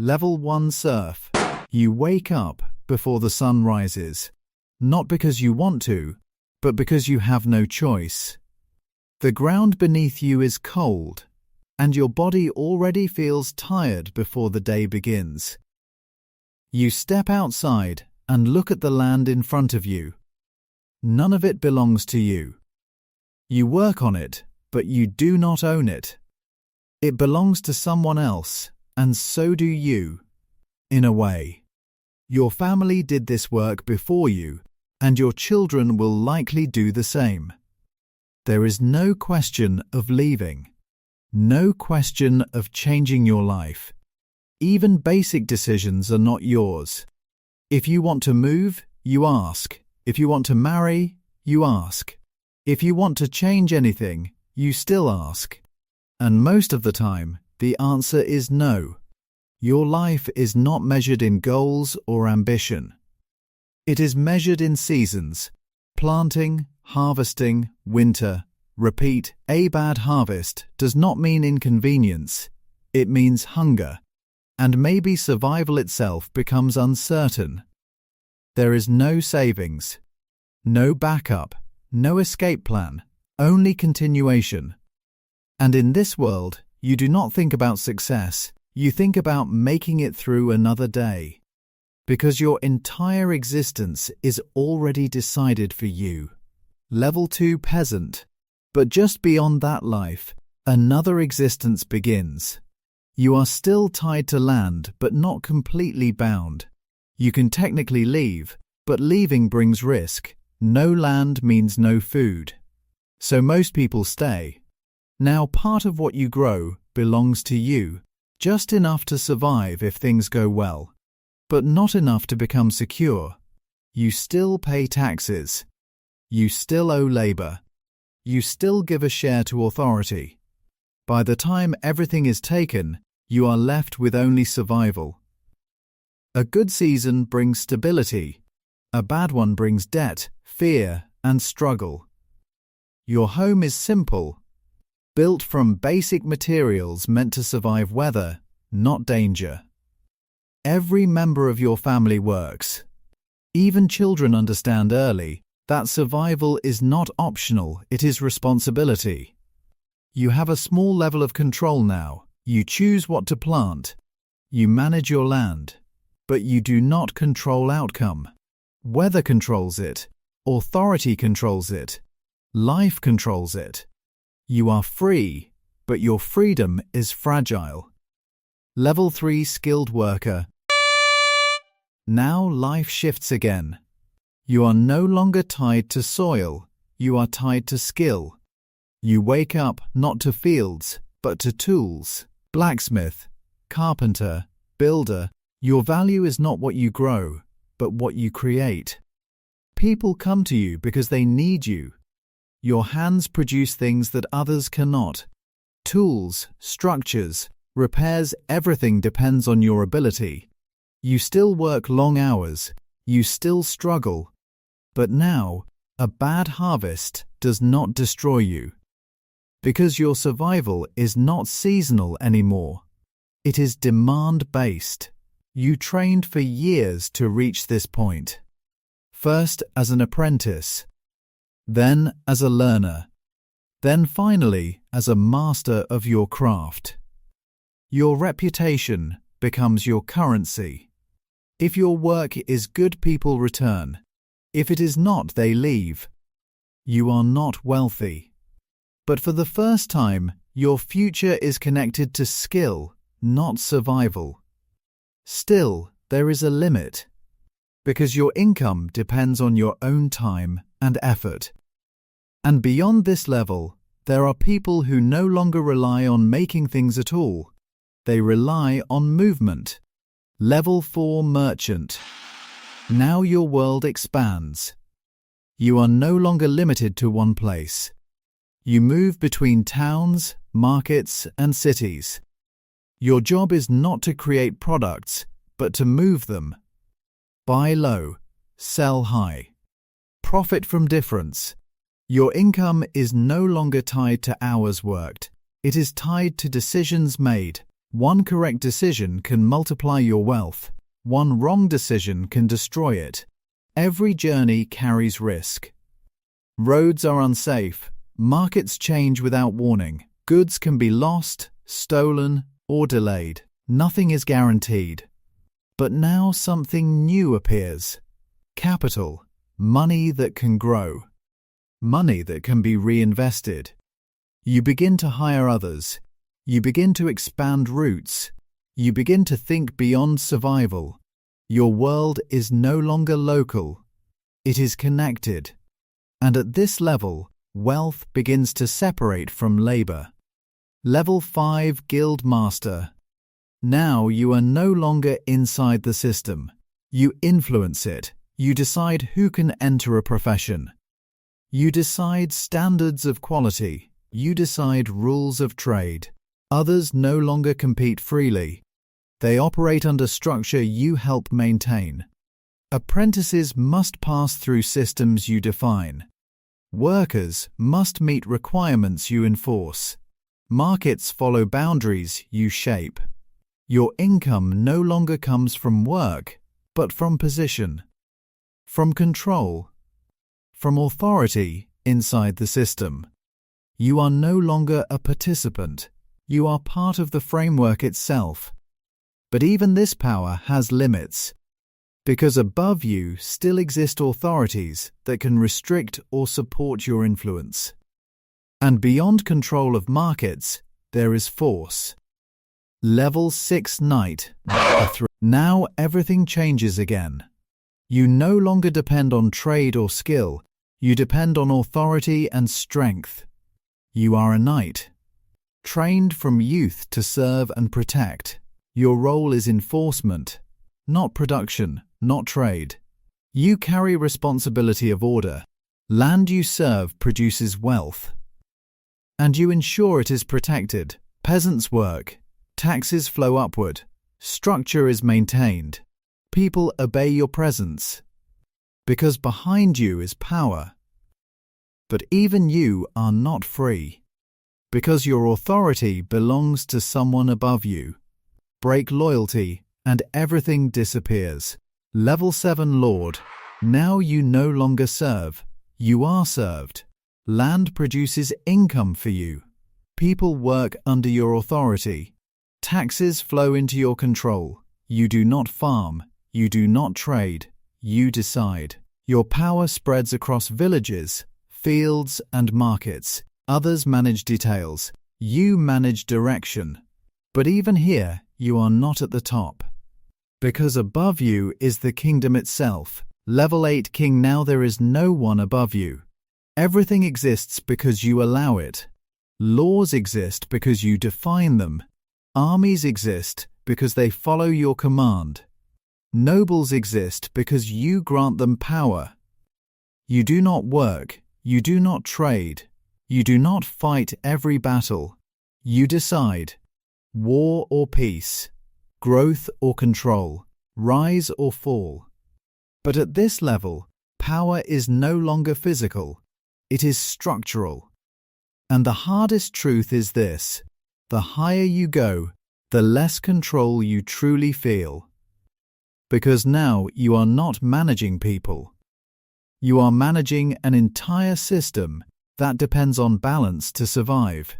Level 1 Serf. You wake up before the sun rises, not because you want to, but because you have no choice. The ground beneath you is cold, and your body already feels tired before the day begins. You step outside and look at the land in front of you. None of it belongs to you. You work on it, but you do not own it. It belongs to someone else, and so do you, in a way. Your family did this work before you, and your children will likely do the same. There is no question of leaving, no question of changing your life. Even basic decisions are not yours. If you want to move, you ask. If you want to marry, you ask. If you want to change anything, you still ask. And most of the time, the answer is no. Your life is not measured in goals or ambition. It is measured in seasons: planting, harvesting, winter, repeat. A bad harvest does not mean inconvenience. It means hunger. And maybe survival itself becomes uncertain. There is no savings, no backup, no escape plan, only continuation. And in this world, you do not think about success, you think about making it through another day. Because your entire existence is already decided for you. Level 2 Peasant. But just beyond that life, another existence begins. You are still tied to land, but not completely bound. You can technically leave, but leaving brings risk. No land means no food. So most people stay. Now part of what you grow belongs to you, just enough to survive if things go well, but not enough to become secure. You still pay taxes. You still owe labor. You still give a share to authority. By the time everything is taken, you are left with only survival. A good season brings stability. A bad one brings debt, fear, and struggle. Your home is simple, built from basic materials meant to survive weather, not danger. Every member of your family works. Even children understand early that survival is not optional, it is responsibility. You have a small level of control now. You choose what to plant. You manage your land. But you do not control outcome. Weather controls it. Authority controls it. Life controls it. You are free, but your freedom is fragile. Level 3 Skilled Worker. Now life shifts again. You are no longer tied to soil. You are tied to skill. You wake up not to fields, but to tools. Blacksmith, carpenter, builder. Your value is not what you grow, but what you create. People come to you because they need you. Your hands produce things that others cannot. Tools, structures, repairs, everything depends on your ability. You still work long hours. You still struggle. But now, a bad harvest does not destroy you. Because your survival is not seasonal anymore. It is demand-based. You trained for years to reach this point. First as an apprentice, then as a learner, then finally as a master of your craft. Your reputation becomes your currency. If your work is good, people return. If it is not, they leave. You are not wealthy. But for the first time, your future is connected to skill, not survival. Still, there is a limit, because your income depends on your own time and effort. And beyond this level, there are people who no longer rely on making things at all. They rely on movement. Level 4 Merchant. Now your world expands. You are no longer limited to one place. You move between towns, markets, and cities. Your job is not to create products, but to move them. Buy low, sell high. Profit from difference. Your income is no longer tied to hours worked. It is tied to decisions made, One correct decision can multiply your wealth. One wrong decision can destroy it. Every journey carries risk. Roads are unsafe. Markets change without warning. Goods can be lost, stolen, or delayed. Nothing is guaranteed. But now something new appears. Capital, money that can grow. Money that can be reinvested. You begin to hire others. You begin to expand routes. You begin to think beyond survival. Your world is no longer local. It is connected. And at this level, wealth begins to separate from labor. Level 5 Guild Master. Now you are no longer inside the system. You influence it. You decide who can enter a profession. You decide standards of quality. You decide rules of trade. Others no longer compete freely. They operate under structure you help maintain. Apprentices must pass through systems you define. Workers must meet requirements you enforce. Markets follow boundaries you shape. Your income no longer comes from work, but from position, from control, from authority inside the system. You are no longer a participant. You are part of the framework itself. But even this power has limits, because above you still exist authorities that can restrict or support your influence. And beyond control of markets, there is force. Level 6 Knight. Now everything changes again. You no longer depend on trade or skill. You depend on authority and strength. You are a knight, trained from youth to serve and protect. Your role is enforcement, not production, not trade. You carry responsibility of order. Land you serve produces wealth. And you ensure it is protected. Peasants work. Taxes flow upward. Structure is maintained. People obey your presence. Because behind you is power. But even you are not free. Because your authority belongs to someone above you. Break loyalty and everything disappears. Level 7 Lord. Now you no longer serve. You are served. Land produces income for you. People work under your authority. Taxes flow into your control. You do not farm. You do not trade. You decide. Your power spreads across villages, fields, and markets. Others manage details. You manage direction. But even here, you are not at the top. Because above you is the kingdom itself. Level 8 King. Now there is no one above you. Everything exists because you allow it. Laws exist because you define them. Armies exist because they follow your command. Nobles exist because you grant them power. You do not work. You do not trade. You do not fight every battle. You decide. War or peace. Growth or control. Rise or fall. But at this level, power is no longer physical. It is structural. And the hardest truth is this: the higher you go, the less control you truly feel. Because now you are not managing people. You are managing an entire system that depends on balance to survive.